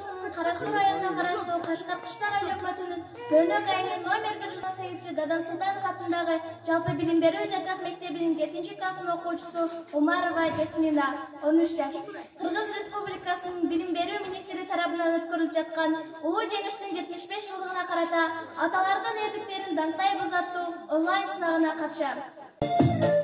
облусунун Кара Суу районуна караштуу Кашкар Кыштагай өкмөтүнүн Бөнөк айылы номер 118 Дадан Султанов атындагы жалпы билим берүү жатак мектебинин 7 классын окуучусу Умарова Жасмина 13 жаш. Кыргыз Республикасынын билим берүү министри тарабынан өткөрүлүп жаткан Улуу жеңиштин 75 жылдыгына карата аталардын эрдиктерин даңктай бузаттуу онлайн сынагына катышат.